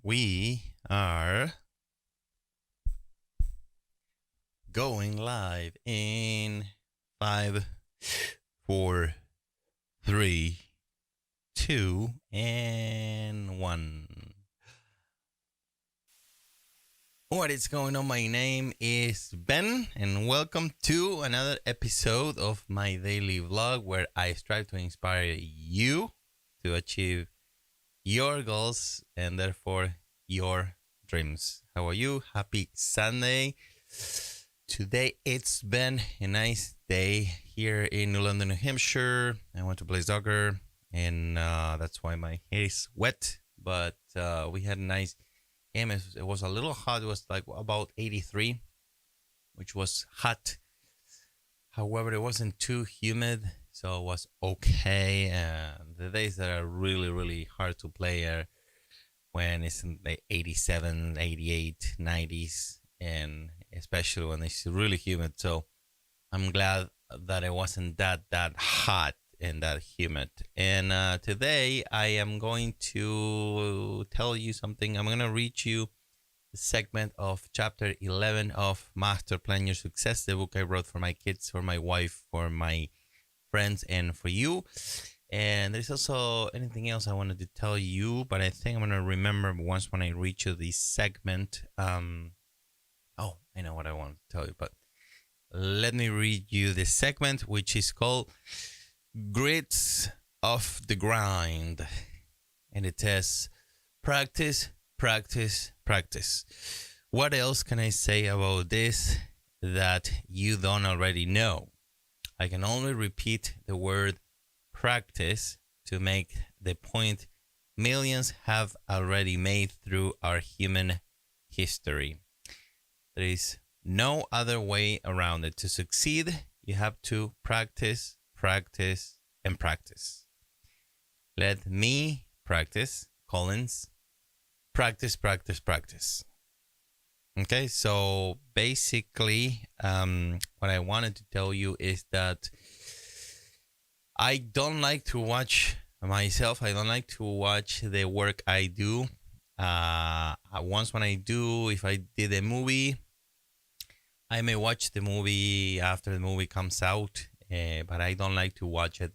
We are going live in 5, 4, 3, 2, and 1. What is going on? My name is Ben, and welcome to another episode of my daily vlog where I strive to inspire you to achieve your goals and therefore your dreams. How are you? Happy Sunday. Today it's been a nice day here in New London, New Hampshire. I went to play soccer and that's why my hair is wet, but we had a nice game. It was a little hot. It was like about 83, which was hot. However, it wasn't too humid, so it was okay. The days that are really, really hard to play are when it's in the 87, 88, 90s, and especially when it's really humid. So I'm glad that it wasn't that hot and that humid. And today I am going to tell you something. I'm going to read you the segment of chapter 11 of Masterplan Your Success, the book I wrote for my kids, for my wife, for my friends, and for you. And there's also anything else I wanted to tell you, but I think I'm going to remember once when I reach you this segment. Oh, I know what I want to tell you, but let me read you the segment, which is called Grits of the Grind. And it says, practice, practice, practice. What else can I say about this that you don't already know? I can only repeat the word practice to make the point millions have already made through our human history. There is no other way around it. To succeed, you have to practice, practice, and practice. Let me practice, Collins. Practice, practice, practice. Okay, so basically, what I wanted to tell you is that I don't like to watch myself. I don't like to watch the work I do. Once when I do, if I did a movie, I may watch the movie after the movie comes out, but I don't like to watch it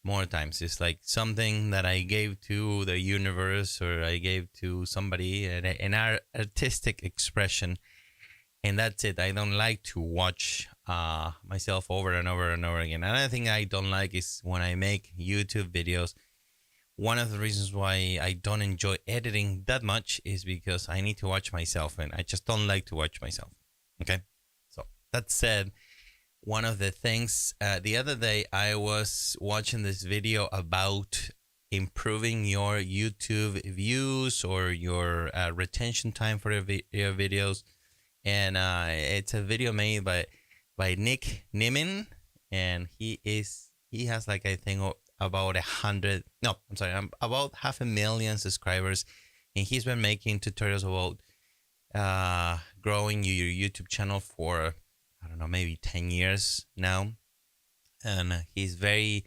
more times. It's like something that I gave to the universe, or I gave to somebody, an artistic expression, and that's it. I don't like to watch myself over and over and over again. Another thing I don't like is when I make YouTube videos. One of the reasons why I don't enjoy editing that much is because I need to watch myself, and I just don't like to watch myself. Okay, so that said, one of the things, the other day I was watching this video about improving your YouTube views or your retention time for your videos. And it's a video made by Nick Nimin, and he has like, I think, about about 500,000 subscribers, and he's been making tutorials about growing your YouTube channel for, I don't know, maybe 10 years now. And he's very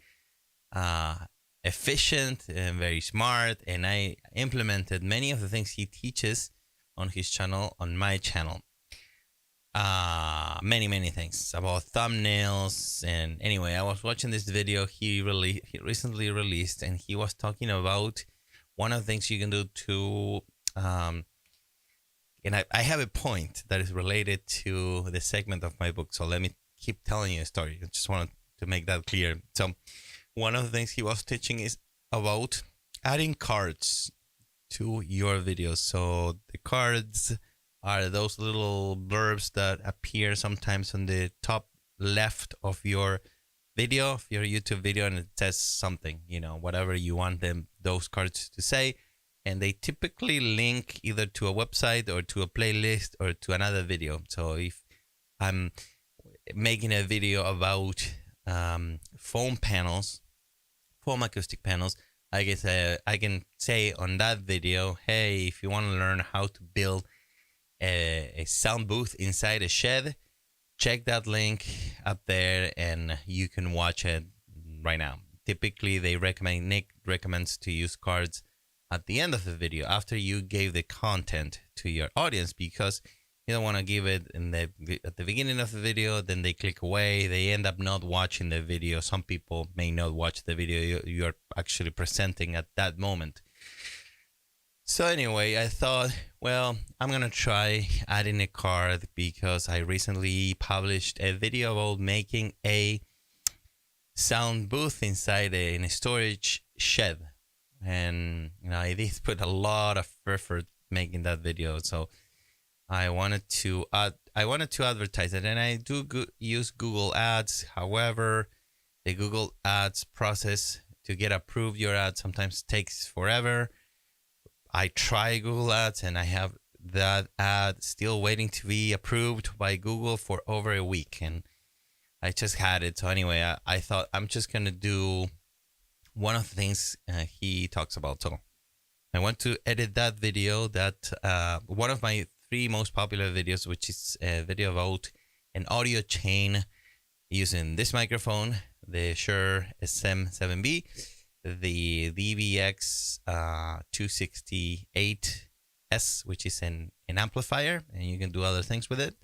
efficient and very smart, and I implemented many of the things he teaches on his channel on my channel. Many things about thumbnails. And anyway, I was watching this video he recently released, and he was talking about one of the things you can do to and I have a point that is related to the segment of my book, so let me keep telling you a story. I just wanted to make that clear. So one of the things he was teaching is about adding cards to your videos. So the cards are those little blurbs that appear sometimes on the top left of your video, of your YouTube video, and it says something, whatever you want those cards to say. And they typically link either to a website or to a playlist or to another video. So if I'm making a video about foam acoustic panels, I guess I can say on that video, hey, if you want to learn how to build a sound booth inside a shed, check that link up there and you can watch it right now. Typically, Nick recommends to use cards at the end of the video, after you gave the content to your audience, because you don't want to give it at the beginning of the video, then they click away, they end up not watching the video. Some people may not watch the video you're actually presenting at that moment. So anyway, I thought, well, I'm gonna try adding a card because I recently published a video about making a sound booth inside a storage shed, and I did put a lot of effort making that video. So I wanted to advertise it, and I do use Google Ads. However, the Google Ads process to get approved your ad sometimes takes forever. I try Google Ads, and I have that ad still waiting to be approved by Google for over a week, and I just had it. So anyway, I thought I'm just gonna do one of the things he talks about. So I want to edit that video, that one of my 3 most popular videos, which is a video about an audio chain using this microphone, the Shure SM7B, the DVX 268S, which is an amplifier, and you can do other things with it,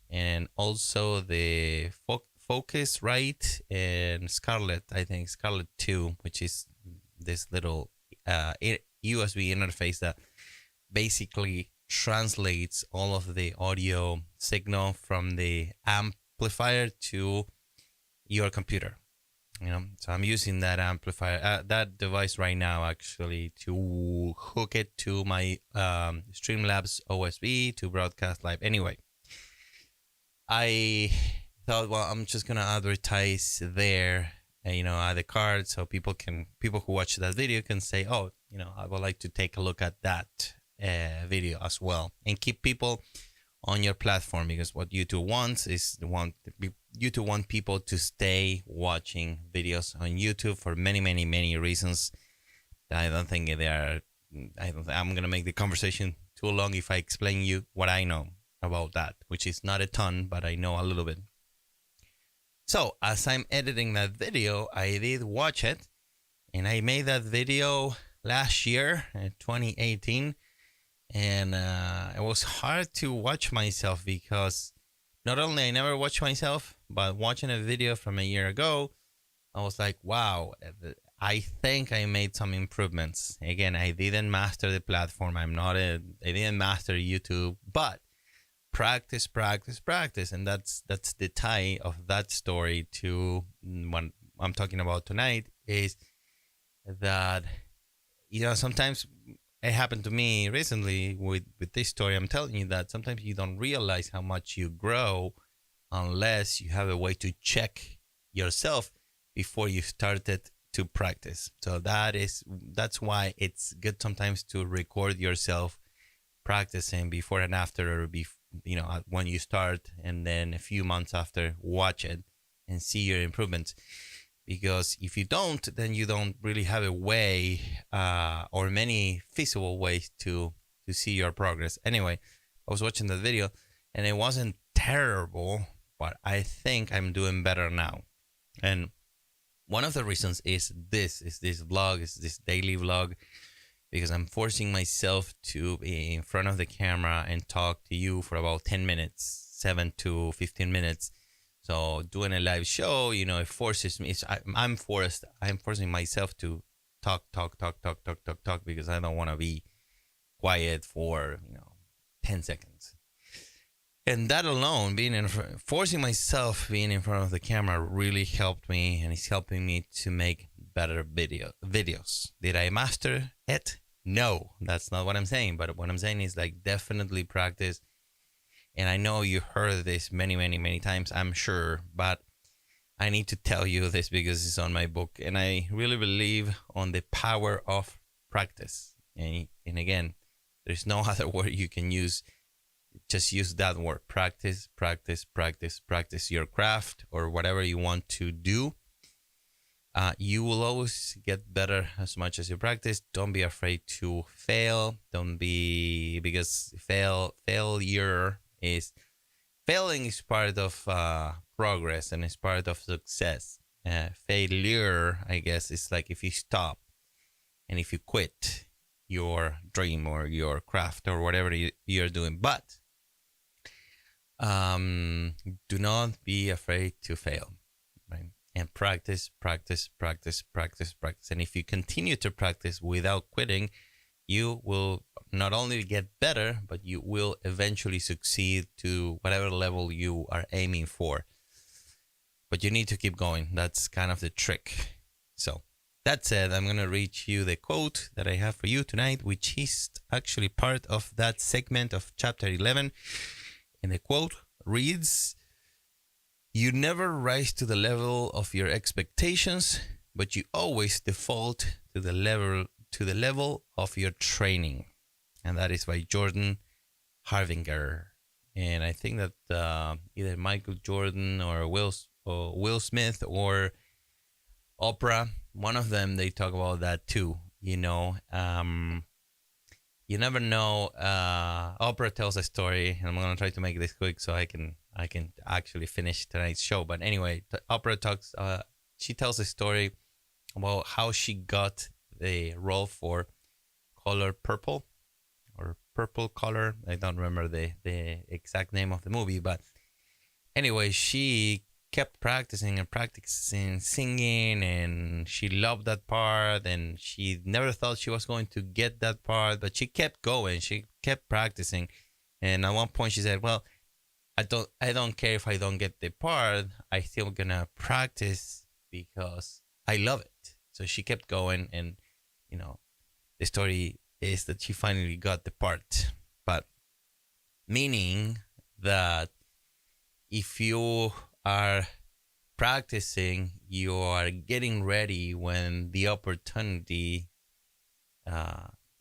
and also the Focusrite and Scarlett, I think Scarlett 2, which is this little USB interface that basically translates all of the audio signal from the amplifier to your computer. So I'm using that amplifier, that device right now, actually, to hook it to my Streamlabs OSB to broadcast live. Anyway, I thought, well, I'm just gonna advertise there, add a card so people who watch that video can say, oh, I would like to take a look at that video as well, and keep people on your platform, because what YouTube wants is YouTube want people to stay watching videos on YouTube for many, many, many reasons. I'm gonna make the conversation too long if I explain you what I know about that, which is not a ton, but I know a little bit. So as I'm editing that video, I did watch it, and I made that video last year, 2018. And it was hard to watch myself, because not only I never watched myself, but watching a video from a year ago, I was like, wow, I think I made some improvements. Again, I didn't master the platform. I didn't master YouTube, but practice. And that's the tie of that story to what I'm talking about tonight, is that, sometimes it happened to me recently with this story. I'm telling you that sometimes you don't realize how much you grow unless you have a way to check yourself before you started to practice. So that's why it's good sometimes to record yourself practicing before and after, or when you start, and then a few months after, watch it and see your improvements. Because if you don't, then you don't really have a way or many feasible ways to see your progress. Anyway, I was watching that video, and it wasn't terrible, but I think I'm doing better now. And one of the reasons is this vlog, is this daily vlog, because I'm forcing myself to be in front of the camera and talk to you for about 10 minutes, 7 to 15 minutes. So doing a live show, it forces me. I'm forcing myself to talk, because I don't want to be quiet for 10 seconds. And that alone, forcing myself being in front of the camera, really helped me, and it's helping me to make better videos. Did I master it? No, that's not what I'm saying. But what I'm saying is, definitely practice. And I know you heard this many, many, many times, I'm sure, but I need to tell you this because it's on my book. And I really believe on the power of practice. And again, there's no other word you can use. Just use that word. Practice your craft or whatever you want to do. You will always get better as much as you practice. Don't be afraid to fail. Because failing is part of progress, and it's part of success. Failure, I guess, is like if you stop and if you quit, your dream or your craft or whatever you're doing. But do not be afraid to fail, right? And practice, practice, practice, practice, practice. And if you continue to practice without quitting, you will not only get better, but you will eventually succeed to whatever level you are aiming for. But you need to keep going. That's kind of the trick. So that said, I'm going to read you the quote that I have for you tonight, which is actually part of that segment of chapter 11. And the quote reads, "You never rise to the level of your expectations, but you always default to the level of your training." And that is by Jordan Harbinger. And I think that either Michael Jordan or Will Smith or Oprah, one of them, they talk about that too. You never know. Oprah tells a story, and I'm gonna try to make this quick so I can actually finish tonight's show. But anyway, Oprah talks. She tells a story about how she got the role for Color Purple or Purple Color. I don't remember the exact name of the movie, but anyway, she kept practicing and practicing singing, and she loved that part, and she never thought she was going to get that part, but she kept going. She kept practicing, and at one point she said, "Well, I don't care if I don't get the part. I still gonna practice because I love it." So she kept going, and the story is that she finally got the part. But meaning that if you are practicing, you are getting ready when the opportunity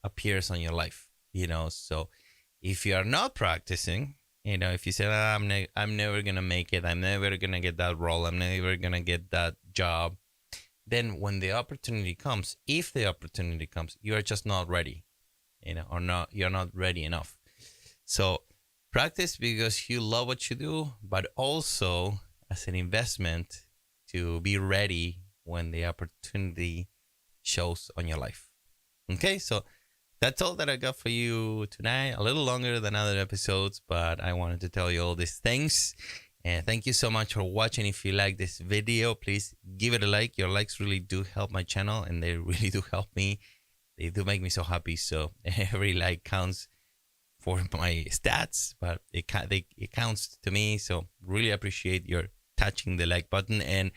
appears on your life. So if you are not practicing, if you say, I'm never gonna make it, I'm never gonna get that role, I'm never gonna get that job, then when the opportunity comes, if the opportunity comes, you are just not ready, or you're not ready enough. So practice because you love what you do, but also as an investment to be ready when the opportunity shows on your life. Okay, so that's all that I got for you tonight. A little longer than other episodes, but I wanted to tell you all these things. And thank you so much for watching. If you like this video, please give it a like. Your likes really do help my channel, and they really do help me. They do make me so happy. So every like counts for my stats, but it counts to me. So really appreciate your touching the like button, and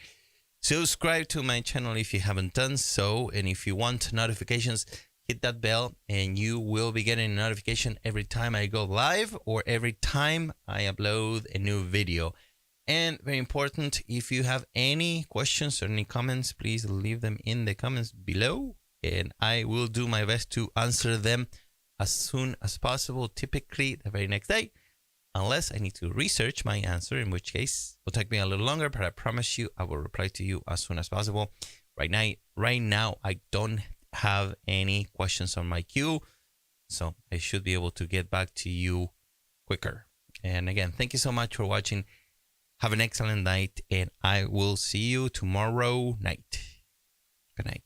subscribe to my channel if you haven't done so. And if you want notifications, hit that bell, and you will be getting a notification every time I go live or every time I upload a new video. And very important, if you have any questions or any comments, please leave them in the comments below, and I will do my best to answer them as soon as possible, typically the very next day, unless I need to research my answer, in which case it will take me a little longer, but I promise you I will reply to you as soon as possible. Right now, I don't have any questions on my queue, so I should be able to get back to you quicker. And again, thank you so much for watching. Have an excellent night, and I will see you tomorrow night. Good night.